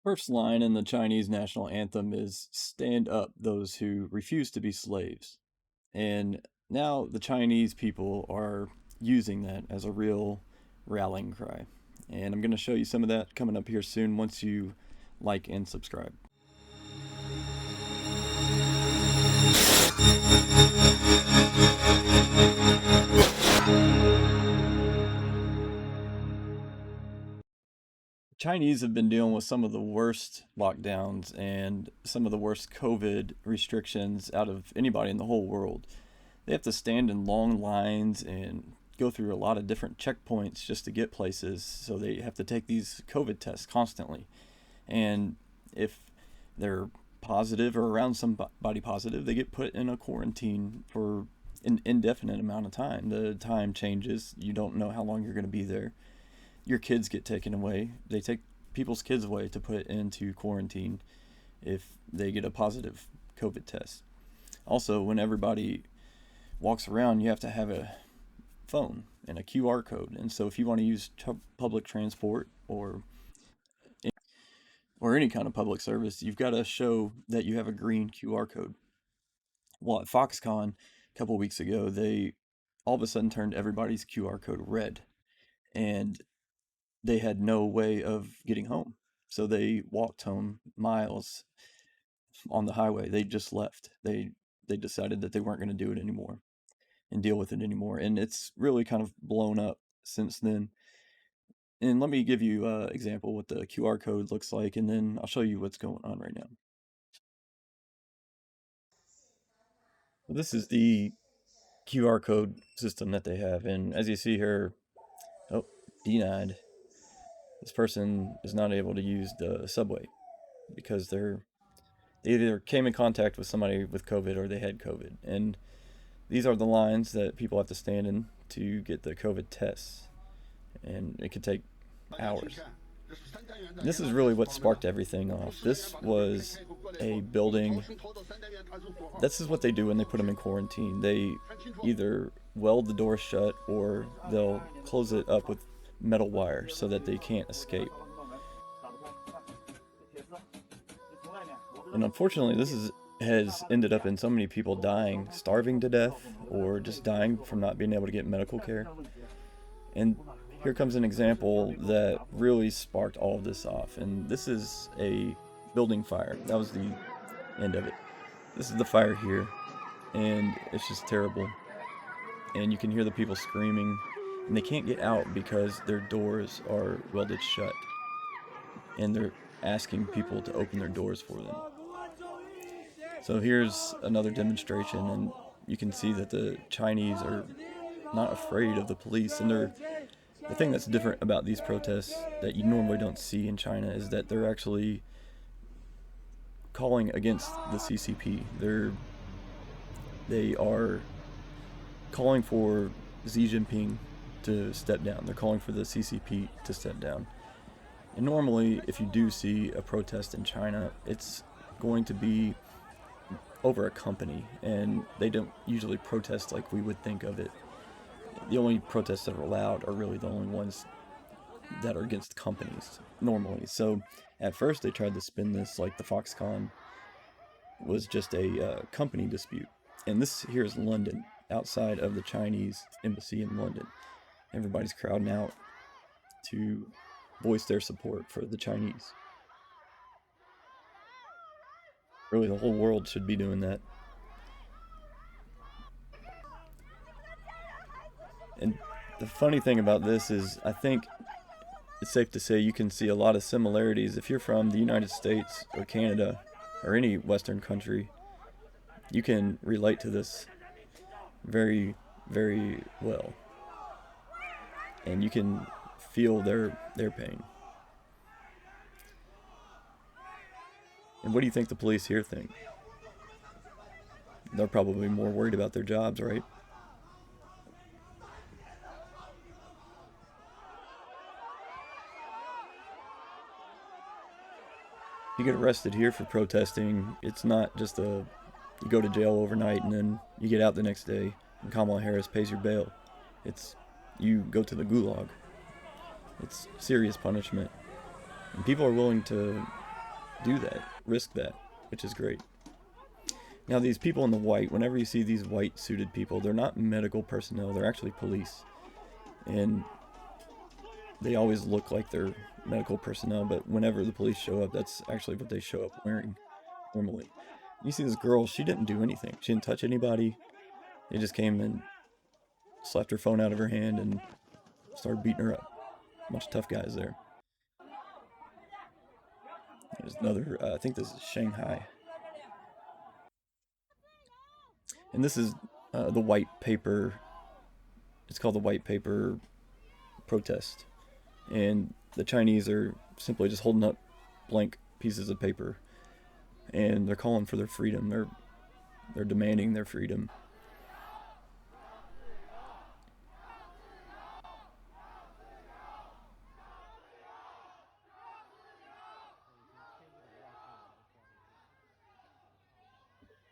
First line in the Chinese national anthem is "Stand up, those who refuse to be slaves." And now the Chinese people are using that as a real rallying cry. And I'm going to show you some of that coming up here soon once you like and subscribe. Chinese have been dealing with some of the worst lockdowns and some of the worst COVID restrictions out of anybody in the whole world. They have to stand in long lines and go through a lot of different checkpoints just to get places. So they have to take these COVID tests constantly. And if they're positive or around somebody positive, they get put in a quarantine for an indefinite amount of time. The time changes. You don't know how long you're going to be there. Your kids get taken away. They take people's kids away to put into quarantine if they get a positive COVID test. Also, when everybody walks around, you have to have a phone and a QR code. And so if you want to use public transport or any kind of public service, you've got to show that you have a green QR code. Well, at Foxconn a couple weeks ago, they all of a sudden turned everybody's QR code red, and they had no way of getting home. So they walked home miles on the highway. They just left. They decided that they weren't going to do it anymore and deal with it anymore. And it's really kind of blown up since then. And let me give you an example what the QR code looks like, and then I'll show you what's going on right now. This is the QR code system that they have, and as you see here, oh, denied. This person is not able to use the subway because they either came in contact with somebody with COVID or they had COVID. And these are the lines that people have to stand in to get the COVID tests, and it could take hours. This is really what sparked everything off. This was a building. This is what they do when they put them in quarantine. They either weld the door shut or they'll close it up with metal wire so that they can't escape. And unfortunately, has ended up in so many people dying, starving to death, or just dying from not being able to get medical care. And here comes an example that really sparked all of this off. And this is a building fire. That was the end of it. This is the fire here, and it's just terrible. And you can hear the people screaming, and they can't get out because their doors are welded shut. And they're asking people to open their doors for them. So here's another demonstration, and you can see that the Chinese are not afraid of the police. And the thing that's different about these protests that you normally don't see in China is that they're actually calling against the CCP. They are calling for Xi Jinping to step down. They're calling for the CCP to step down. And normally, if you do see a protest in China, it's going to be over a company, and they don't usually protest like we would think of it. The only protests that are allowed are really the only ones that are against companies normally. So at first they tried to spin this like the Foxconn was just a company dispute. And this here is London, outside of the Chinese embassy in London. Everybody's crowding out to voice their support for the Chinese. Really, the whole world should be doing that. And the funny thing about this is, I think it's safe to say you can see a lot of similarities. If you're from the United States or Canada or any Western country, you can relate to this very, very well. And you can feel their pain. And what do you think the police here think? They're probably more worried about their jobs, right? You get arrested here for protesting, it's not just you go to jail overnight and then you get out the next day and Kamala Harris pays your bail. It's you go to the gulag. It's serious punishment. And people are willing to do that, risk that, which is great. Now, these people in the white, whenever you see these white suited people, they're not medical personnel, they're actually police. And they always look like they're medical personnel, but whenever the police show up, that's actually what they show up wearing normally. You see this girl, she didn't do anything. She didn't touch anybody. They just came and slapped her phone out of her hand and started beating her up. A bunch of tough guys there. There's another, I think this is Shanghai. And this is the white paper, it's called the white paper protest. And the Chinese are simply just holding up blank pieces of paper. And they're calling for their freedom. They're demanding their freedom.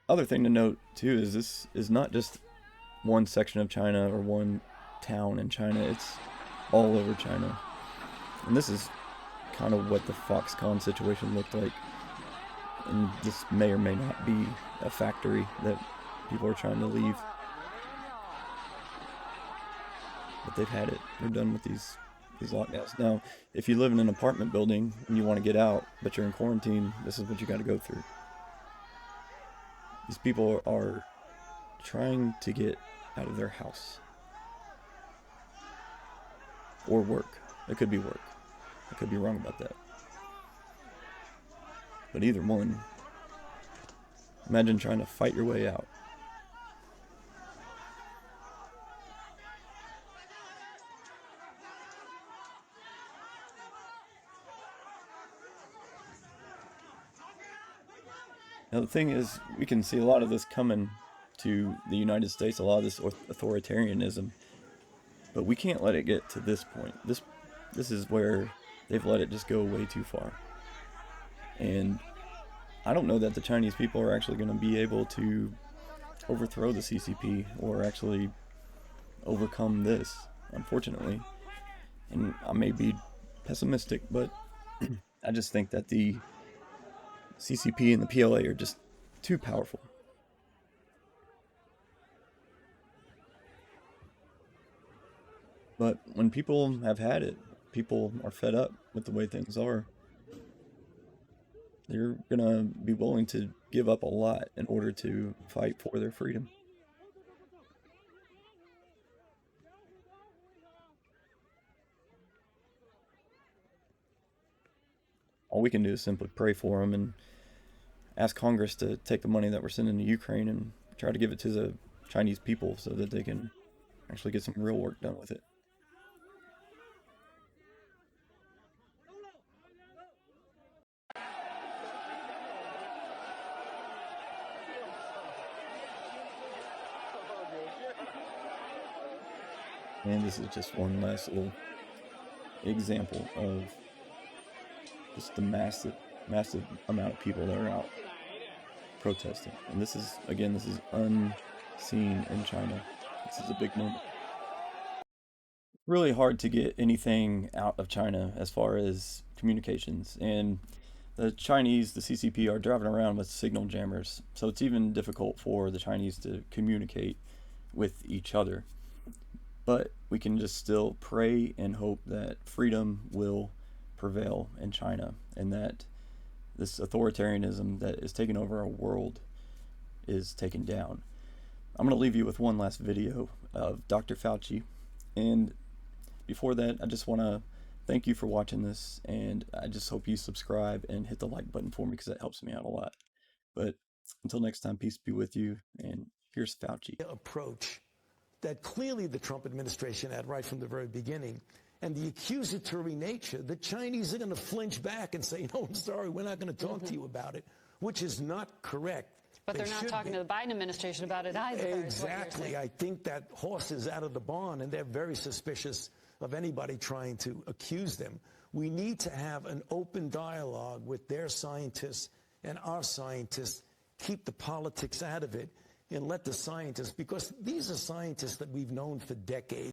Other thing to note too is this is not just one section of China or one town in China, it's all over China. And this is kind of what the Foxconn situation looked like. And this may or may not be a factory that people are trying to leave. But they've had it. They're done with these lockdowns. Now, if you live in an apartment building and you want to get out, but you're in quarantine, this is what you got to go through. These people are trying to get out of their house. Or work. It could be work. I could be wrong about that. But either one, imagine trying to fight your way out. Now the thing is, we can see a lot of this coming to the United States, a lot of this authoritarianism, but we can't let it get to this point. This is where they've let it just go way too far. And I don't know that the Chinese people are actually going to be able to overthrow the CCP or actually overcome this, unfortunately. And I may be pessimistic, but I just think that the CCP and the PLA are just too powerful. But when people have had it, people are fed up with the way things are, they're gonna be willing to give up a lot in order to fight for their freedom. All we can do is simply pray for them and ask Congress to take the money that we're sending to Ukraine and try to give it to the Chinese people so that they can actually get some real work done with it. And this is just one last little example of just the massive amount of people that are out protesting. And this is, again, this is unseen in China. This is a big moment. Really hard to get anything out of China as far as communications. And the Chinese, the CCP, are driving around with signal jammers. So it's even difficult for the Chinese to communicate with each other. But we can just still pray and hope that freedom will prevail in China and that this authoritarianism that is taking over our world is taken down. I'm going to leave you with one last video of Dr. Fauci. And before that, I just want to thank you for watching this. And I just hope you subscribe and hit the like button for me because that helps me out a lot. But until next time, peace be with you. And here's Fauci. Approach that clearly the Trump administration had right from the very beginning, and the accusatory nature, the Chinese are going to flinch back and say, no, I'm sorry, we're not going to talk to you about it, which is not correct. But they're not talking to the Biden administration about it either. Exactly. I think that horse is out of the barn, and they're very suspicious of anybody trying to accuse them. We need to have an open dialogue with their scientists and our scientists, keep the politics out of it, and let the scientists, because these are scientists that we've known for decades.